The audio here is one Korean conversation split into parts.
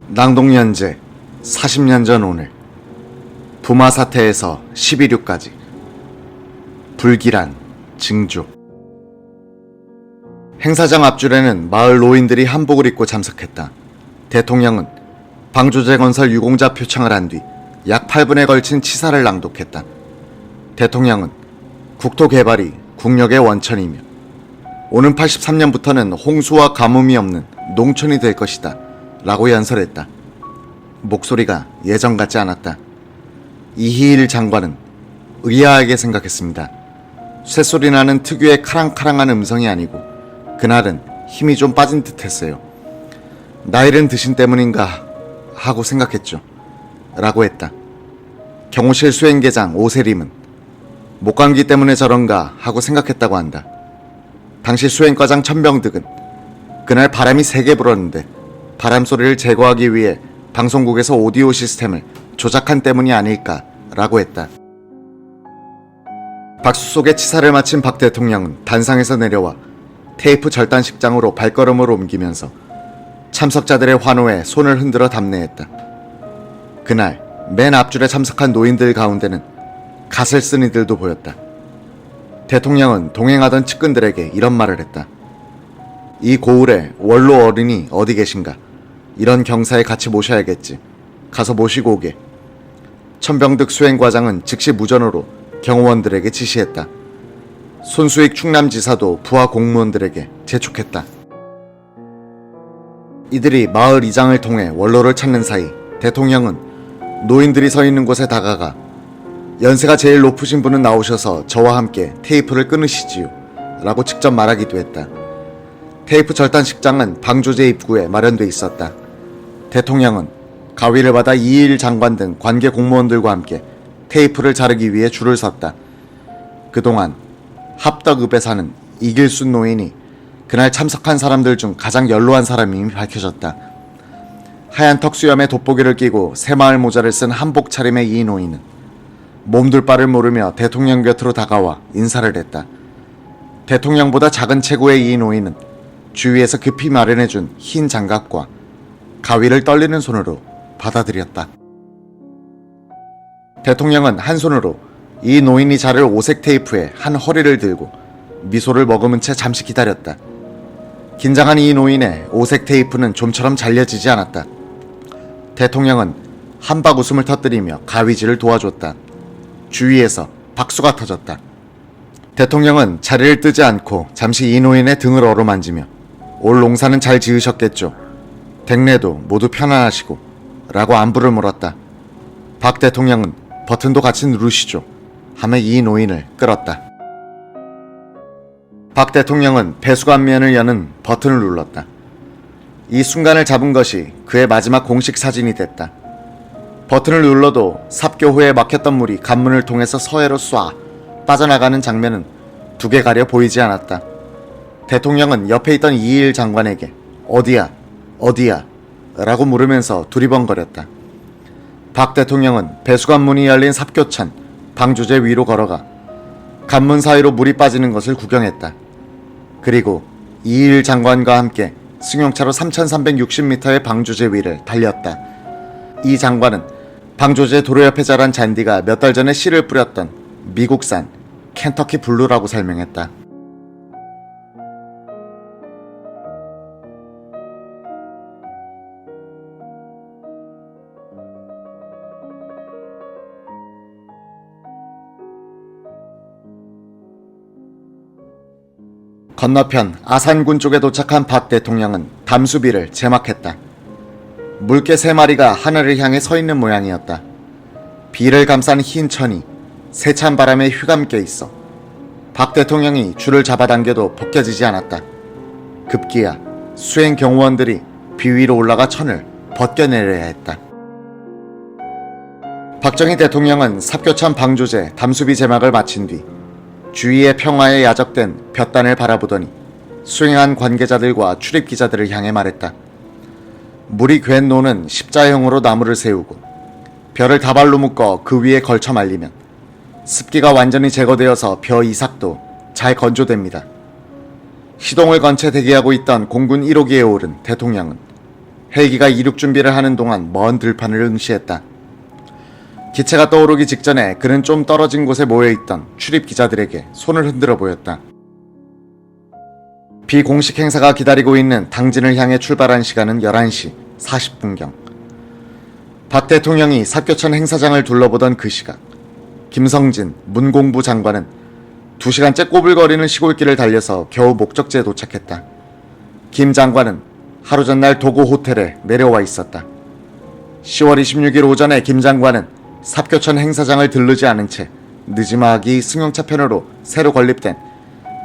낭독연재 40년 전 오늘 부마 사태에서 11유까지 불길한 징조. 행사장 앞줄에는 마을 노인들이 한복을 입고 참석했다. 대통령은 방조제 건설 유공자 표창을 한 뒤 약 8분에 걸친 치사를 낭독했다. 대통령은 국토 개발이 국력의 원천이며 오는 83년부터는 홍수와 가뭄이 없는 농촌이 될 것이다 라고 연설했다. 목소리가 예전 같지 않았다. 이희일 장관은 의아하게 생각했습니다. 쇳소리 나는 특유의 카랑카랑한 음성이 아니고 그날은 힘이 좀 빠진 듯 했어요. 나이를 드신 때문인가 하고 생각했죠. 라고 했다. 경호실 수행계장 오세림은 목감기 때문에 저런가 하고 생각했다고 한다. 당시 수행과장 천병득은 그날 바람이 세게 불었는데 바람 소리를 제거하기 위해 방송국에서 오디오 시스템을 조작한 때문이 아닐까라고 했다. 박수 속에 치사를 마친 박 대통령은 단상에서 내려와 테이프 절단식장으로 발걸음을 옮기면서 참석자들의 환호에 손을 흔들어 답례했다. 그날 맨 앞줄에 참석한 노인들 가운데는 갓을 쓴 이들도 보였다. 대통령은 동행하던 측근들에게 이런 말을 했다. 이 고을에 원로 어른이 어디 계신가? 이런 경사에 같이 모셔야겠지. 가서 모시고 오게. 천병득 수행과장은 즉시 무전으로 경호원들에게 지시했다. 손수익 충남지사도 부하 공무원들에게 재촉했다. 이들이 마을 이장을 통해 원로를 찾는 사이 대통령은 노인들이 서 있는 곳에 다가가 연세가 제일 높으신 분은 나오셔서 저와 함께 테이프를 끊으시지요 라고 직접 말하기도 했다. 테이프 절단식장은 방조제 입구에 마련돼 있었다. 대통령은 가위를 받아 이희일 장관 등 관계 공무원들과 함께 테이프를 자르기 위해 줄을 섰다. 그동안 합덕읍에 사는 이길순 노인이 그날 참석한 사람들 중 가장 연로한 사람임이 밝혀졌다. 하얀 턱수염에 돋보기를 끼고 새마을 모자를 쓴 한복 차림의 이 노인은 몸둘 바를 모르며 대통령 곁으로 다가와 인사를 했다. 대통령보다 작은 체구의 이 노인은 주위에서 급히 마련해준 흰 장갑과 가위를 떨리는 손으로 받아들였다. 대통령은 한 손으로 이 노인이 자를 오색 테이프에 한 허리를 들고 미소를 머금은 채 잠시 기다렸다. 긴장한 이 노인의 오색 테이프는 좀처럼 잘려지지 않았다. 대통령은 한박 웃음을 터뜨리며 가위질을 도와줬다. 주위에서 박수가 터졌다. 대통령은 자리를 뜨지 않고 잠시 이 노인의 등을 어루만지며 올 농사는 잘 지으셨겠죠. 댁내도 모두 편안하시고 라고 안부를 물었다. 박 대통령은 버튼도 같이 누르시죠 하며 이 노인을 끌었다. 박 대통령은 배수관면을 여는 버튼을 눌렀다. 이 순간을 잡은 것이 그의 마지막 공식 사진이 됐다. 버튼을 눌러도 삽교후에 막혔던 물이 관문을 통해서 서해로 쏴 빠져나가는 장면은 두 개 가려 보이지 않았다. 대통령은 옆에 있던 이희일 장관에게 어디야? 어디야? 라고 물으면서 두리번거렸다. 박 대통령은 배수관문이 열린 삽교천 방조제 위로 걸어가 관문 사이로 물이 빠지는 것을 구경했다. 그리고 이희일 장관과 함께 승용차로 3360m의 방조제 위를 달렸다. 이 장관은 방조제 도로 옆에 자란 잔디가 몇 달 전에 씨를 뿌렸던 미국산 켄터키 블루라고 설명했다. 건너편 아산군 쪽에 도착한 박 대통령은 담수비를 제막했다. 물개 3마리가 하늘을 향해 서 있는 모양이었다. 비를 감싼 흰 천이 세찬 바람에 휘감겨 있어 박 대통령이 줄을 잡아당겨도 벗겨지지 않았다. 급기야 수행 경호원들이 비 위로 올라가 천을 벗겨내려야 했다. 박정희 대통령은 삽교천 방조제 담수비 제막을 마친 뒤 주위의 평화에 야적된 볕단을 바라보더니 수행한 관계자들과 출입기자들을 향해 말했다. 물이 괜 노는 십자형으로 나무를 세우고 벼를 다발로 묶어 그 위에 걸쳐 말리면 습기가 완전히 제거되어서 벼 이삭도 잘 건조됩니다. 시동을 건 채 대기하고 있던 공군 1호기에 오른 대통령은 헬기가 이륙 준비를 하는 동안 먼 들판을 응시했다. 기체가 떠오르기 직전에 그는 좀 떨어진 곳에 모여있던 출입 기자들에게 손을 흔들어 보였다. 비공식 행사가 기다리고 있는 당진을 향해 출발한 시간은 11시 40분경. 박 대통령이 삽교천 행사장을 둘러보던 그 시각, 김성진 문공부 장관은 2시간째 꼬불거리는 시골길을 달려서 겨우 목적지에 도착했다. 김 장관은 하루 전날 도고 호텔에 내려와 있었다. 10월 26일 오전에 김 장관은 삽교천 행사장을 들르지 않은 채 느지막이 승용차 편으로 새로 건립된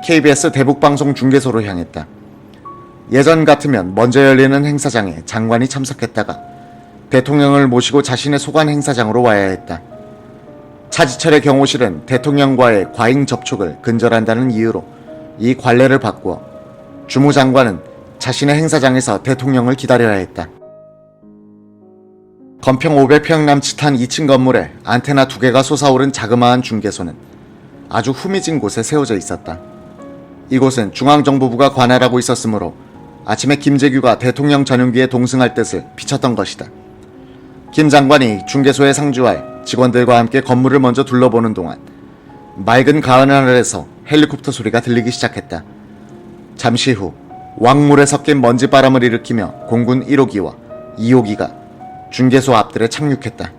KBS 대북방송 중계소로 향했다. 예전 같으면 먼저 열리는 행사장에 장관이 참석했다가 대통령을 모시고 자신의 소관 행사장으로 와야 했다. 차지철의 경호실은 대통령과의 과잉 접촉을 근절한다는 이유로 이 관례를 바꾸어 주무장관은 자신의 행사장에서 대통령을 기다려야 했다. 건평 500평 남짓한 2층 건물에 안테나 2개가 솟아오른 자그마한 중계소는 아주 후미진 곳에 세워져 있었다. 이곳은 중앙정보부가 관할하고 있었으므로 아침에 김재규가 대통령 전용기에 동승할 뜻을 비쳤던 것이다. 김 장관이 중계소에 상주할 직원들과 함께 건물을 먼저 둘러보는 동안 맑은 가을 하늘에서 헬리콥터 소리가 들리기 시작했다. 잠시 후 왕물에 섞인 먼지바람을 일으키며 공군 1호기와 2호기가 중계소 앞들에 착륙했다.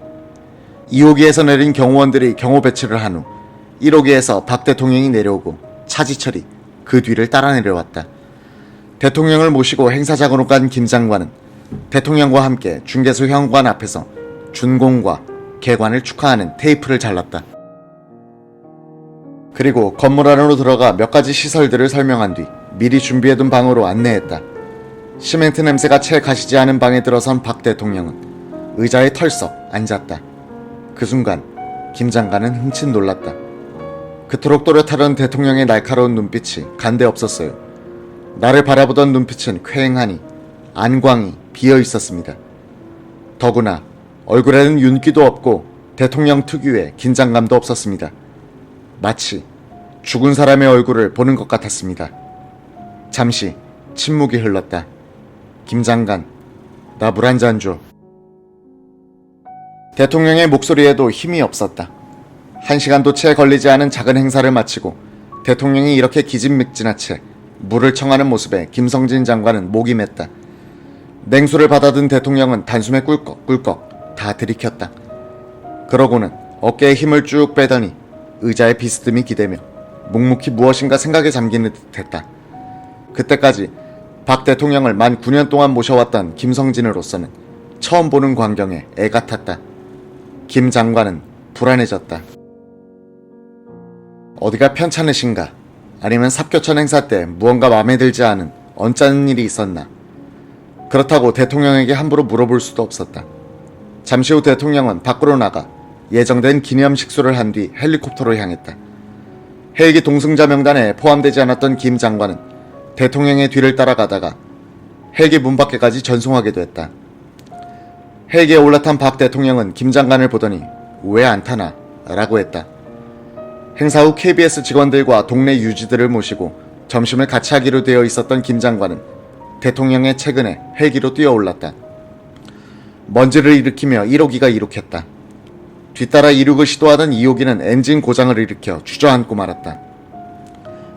2호기에서 내린 경호원들이 경호 배치를 한 후 1호기에서 박 대통령이 내려오고 차지철이 그 뒤를 따라 내려왔다. 대통령을 모시고 행사장으로 간 김 장관은 대통령과 함께 중계소 현관 앞에서 준공과 개관을 축하하는 테이프를 잘랐다. 그리고 건물 안으로 들어가 몇 가지 시설들을 설명한 뒤 미리 준비해둔 방으로 안내했다. 시멘트 냄새가 채 가시지 않은 방에 들어선 박 대통령은 의자에 털썩 앉았다. 그 순간 김 장관은 흠칫 놀랐다. 그토록 또렷하던 대통령의 날카로운 눈빛이 간데 없었어요. 나를 바라보던 눈빛은 쾌행하니 안광이 비어 있었습니다. 더구나 얼굴에는 윤기도 없고 대통령 특유의 긴장감도 없었습니다. 마치 죽은 사람의 얼굴을 보는 것 같았습니다. 잠시 침묵이 흘렀다. 김 장관, 나 물 한 잔 줘. 대통령의 목소리에도 힘이 없었다. 1시간도 채 걸리지 않은 작은 행사를 마치고 대통령이 이렇게 기진맥진한 채 물을 청하는 모습에 김성진 장관은 목이 맸다. 냉수를 받아든 대통령은 단숨에 꿀꺽꿀꺽 다 들이켰다. 그러고는 어깨에 힘을 쭉 빼더니 의자에 비스듬히 기대며 묵묵히 무엇인가 생각에 잠기는 듯했다. 그때까지 박 대통령을 만 9년 동안 모셔왔던 김성진으로서는 처음 보는 광경에 애가 탔다. 김 장관은 불안해졌다. 어디가 편찮으신가? 아니면 삽교천 행사 때 무언가 마음에 들지 않은 언짢은 일이 있었나? 그렇다고 대통령에게 함부로 물어볼 수도 없었다. 잠시 후 대통령은 밖으로 나가 예정된 기념 식수를 한 뒤 헬리콥터로 향했다. 헬기 동승자 명단에 포함되지 않았던 김 장관은 대통령의 뒤를 따라가다가 헬기 문 밖에까지 전송하게 됐다. 헬기에 올라탄 박 대통령은 김 장관을 보더니 왜 안 타나? 라고 했다. 행사 후 KBS 직원들과 동네 유지들을 모시고 점심을 같이 하기로 되어 있었던 김 장관은 대통령의 최근에 헬기로 뛰어올랐다. 먼지를 일으키며 1호기가 이륙했다. 뒤따라 이륙을 시도하던 2호기는 엔진 고장을 일으켜 주저앉고 말았다.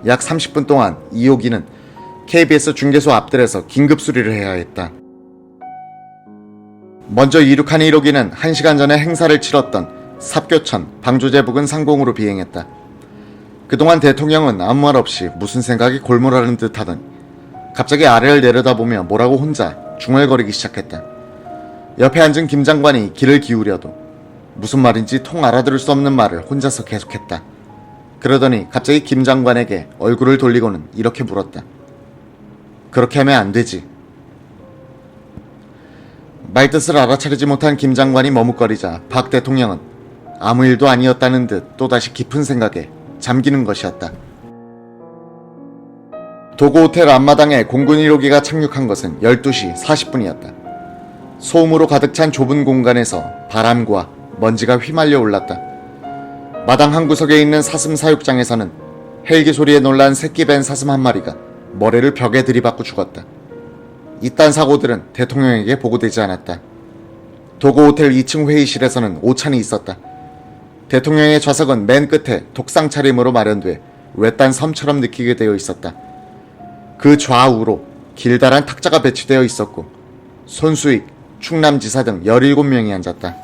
약 30분 동안 2호기는 KBS 중계소 앞들에서 긴급 수리를 해야 했다. 먼저 이륙한 1호기는 1시간 전에 행사를 치렀던 삽교천 방조제 부근 상공으로 비행했다. 그동안 대통령은 아무 말 없이 무슨 생각이 골몰하는 듯 하더니 갑자기 아래를 내려다보며 뭐라고 혼자 중얼거리기 시작했다. 옆에 앉은 김 장관이 귀를 기울여도 무슨 말인지 통 알아들을 수 없는 말을 혼자서 계속했다. 그러더니 갑자기 김 장관에게 얼굴을 돌리고는 이렇게 물었다. 그렇게 하면 안 되지. 말뜻을 알아차리지 못한 김 장관이 머뭇거리자 박 대통령은 아무 일도 아니었다는 듯 또다시 깊은 생각에 잠기는 것이었다. 도고 호텔 앞마당에 공군 1호기가 착륙한 것은 12시 40분이었다. 소음으로 가득 찬 좁은 공간에서 바람과 먼지가 휘말려 올랐다. 마당 한 구석에 있는 사슴 사육장에서는 헬기 소리에 놀란 새끼 뱀 사슴 한 마리가 머리를 벽에 들이받고 죽었다. 이딴 사고들은 대통령에게 보고되지 않았다. 도고호텔 2층 회의실에서는 오찬이 있었다. 대통령의 좌석은 맨 끝에 독상 차림으로 마련돼 외딴 섬처럼 느끼게 되어 있었다. 그 좌우로 길다란 탁자가 배치되어 있었고 손수익, 충남지사 등 17명이 앉았다.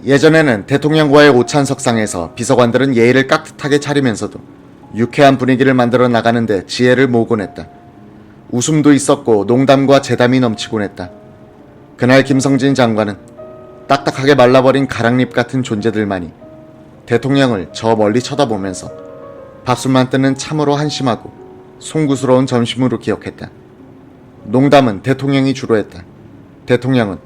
예전에는 대통령과의 오찬석상에서 비서관들은 예의를 깍듯하게 차리면서도 유쾌한 분위기를 만들어 나가는데 지혜를 모으곤 했다. 웃음도 있었고 농담과 재담이 넘치곤 했다. 그날 김성진 장관은 딱딱하게 말라버린 가랑잎 같은 존재들만이 대통령을 저 멀리 쳐다보면서 밥술만 뜨는 참으로 한심하고 송구스러운 점심으로 기억했다. 농담은 대통령이 주로 했다. 대통령은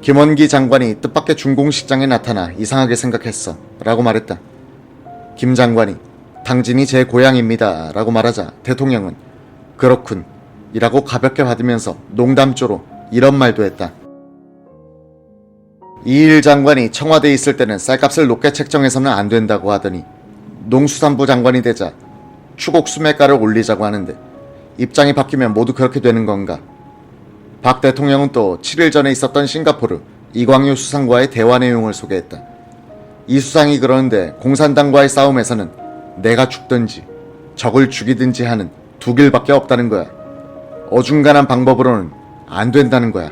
김원기 장관이 뜻밖의 중공식장에 나타나 이상하게 생각했어 라고 말했다. 김 장관이 당진이 제 고향입니다 라고 말하자 대통령은 그렇군 이라고 가볍게 받으면서 농담조로 이런 말도 했다. 이일 장관이 청와대에 있을 때는 쌀값을 높게 책정해서는 안 된다고 하더니 농수산부 장관이 되자 추곡 수매가를 올리자고 하는데 입장이 바뀌면 모두 그렇게 되는 건가? 박 대통령은 또 7일 전에 있었던 싱가포르 이광유 수상과의 대화 내용을 소개했다. 이 수상이 그러는데 공산당과의 싸움에서는 내가 죽든지 적을 죽이든지 하는 두 길밖에 없다는 거야. 어중간한 방법으로는 안 된다는 거야.